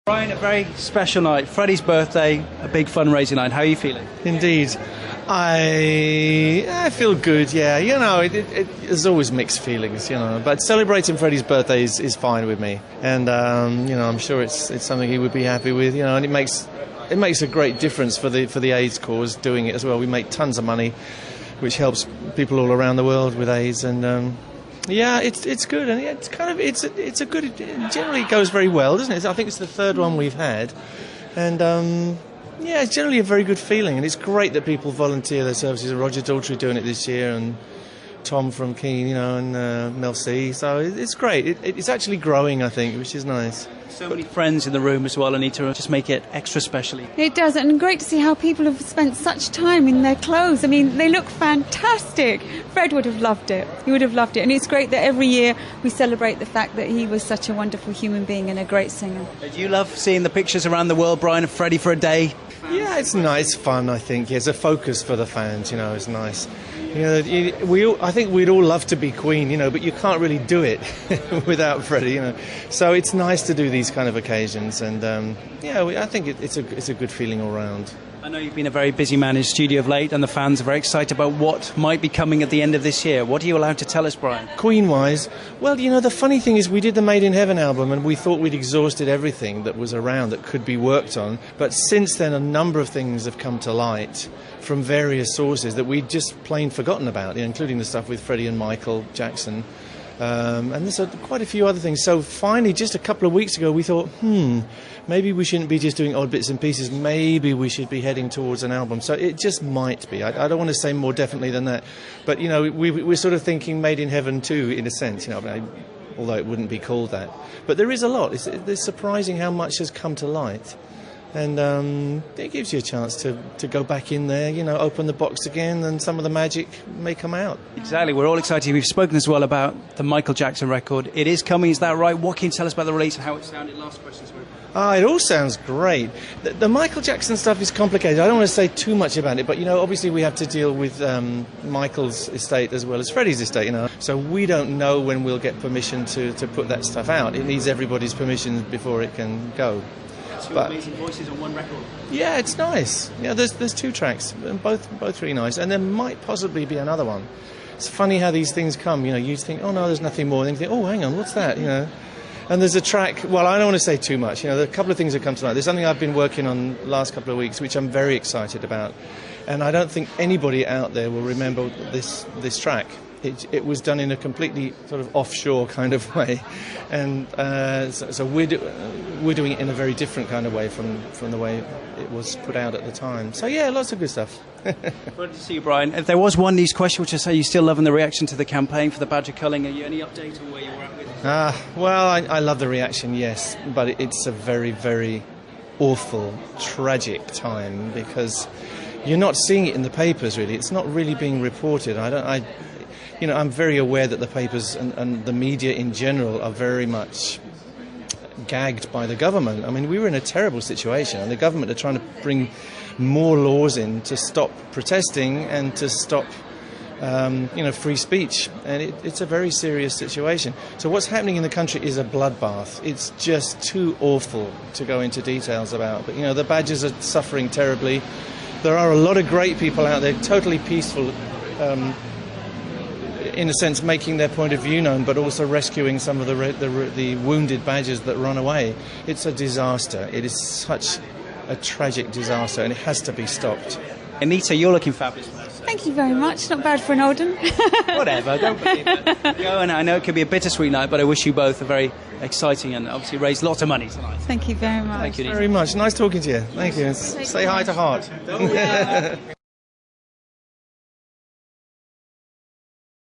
Brian, a very special night. Freddie's birthday, a big fundraising night. How are you feeling? Indeed. I feel good, yeah. You know, there's always mixed feelings, you know. But celebrating Freddie's birthday is fine with me. And, you know, I'm sure it's something he would be happy with, you know. And it makes a great difference for the AIDS cause doing it as well. We make tons of money, which helps people all around the world with AIDS. And, yeah, it's good, and it's kind of it's a good. It generally goes very well, doesn't it? I think it's the third one we've had, and yeah, it's generally a very good feeling, and it's great that people volunteer their services. Roger Daltrey doing it this year, and Tom from Keene, you know, and Mel C. So it's great. It's actually growing, I think, which is nice. So many friends in the room as well, Anita, just make it extra special. It does, and great to see how people have spent such time in their clothes. I mean, they look fantastic. Fred would have loved it. He would have loved it. And it's great that every year we celebrate the fact that he was such a wonderful human being and a great singer. Do you love seeing the pictures around the world, Brian, of Freddie for a day? Yeah, it's nice, fun, I think. It's a focus for the fans, you know, it's nice. You know, I think we'd all love to be Queen, you know, but you can't really do it without Freddie, you know. So it's nice to do these kind of occasions, and yeah, I think it's a good feeling all round. I know you've been a very busy man in studio of late, and the fans are very excited about what might be coming at the end of this year. What are you allowed to tell us, Brian? Queen-wise, well, you know, the funny thing is we did the Made in Heaven album, and we thought we'd exhausted everything that was around that could be worked on. But since then, a number of things have come to light from various sources that we'd just plain forgotten about, including the stuff with Freddie and Michael Jackson. And there's quite a few other things. So finally, just a couple of weeks ago, we thought, maybe we shouldn't be just doing odd bits and pieces. Maybe we should be heading towards an album. So it just might be. I don't want to say more definitely than that. But, you know, we're sort of thinking Made in Heaven too, in a sense, you know, although it wouldn't be called that. But there is a lot. It's surprising how much has come to light. And it gives you a chance to go back in there, you know, open the box again, and some of the magic may come out. Exactly. We're all excited. We've spoken as well about the Michael Jackson record. It is coming, is that right? What can you tell us about the release and how it sounded? Last question, sorry. It all sounds great. The Michael Jackson stuff is complicated. I don't want to say too much about it, but, you know, obviously we have to deal with Michael's estate as well as Freddie's estate, you know. So we don't know when we'll get permission to put that stuff out. It needs everybody's permission before it can go. Two amazing voices on one record. Yeah, it's nice. Yeah, there's two tracks, and both really nice, and there might possibly be another one. It's funny how these things come. You know, you think, oh no, there's nothing more. Then you think, oh, hang on, what's that? You know, and there's a track. Well, I don't want to say too much. You know, there are a couple of things that come to light. There's something I've been working on the last couple of weeks, which I'm very excited about, and I don't think anybody out there will remember this track. It was done in a completely sort of offshore kind of way, and so we're doing it in a very different kind of way from the way it was put out at the time. So yeah, lots of good stuff. Good to see you, Brian. If there was one news question, which I say, you still loving the reaction to the campaign for the Badger culling? Are you any update on where you're at with it? Well, I love the reaction, yes, but it's a very, very awful, tragic time because you're not seeing it in the papers really. It's not really being reported. You know, I'm very aware that the papers and the media in general are very much gagged by the government. I mean, we were in a terrible situation, and the government are trying to bring more laws in to stop protesting and to stop, you know, free speech. And it's a very serious situation. So what's happening in the country is a bloodbath. It's just too awful to go into details about. But, you know, the Badgers are suffering terribly. There are a lot of great people out there, totally peaceful, in a sense, making their point of view known, but also rescuing some of the wounded Badgers that run away. It's a disaster. It is such a tragic disaster, and it has to be stopped. Anita, you're looking fabulous. Thank you very much. Not bad for an old one. Whatever, don't believe it. Go, and I know it could be a bittersweet night, but I wish you both a very exciting and obviously raise lots of money tonight. Thank you very much. Thank you, very much. Nice talking to you. Thank you. Say hi to Heart.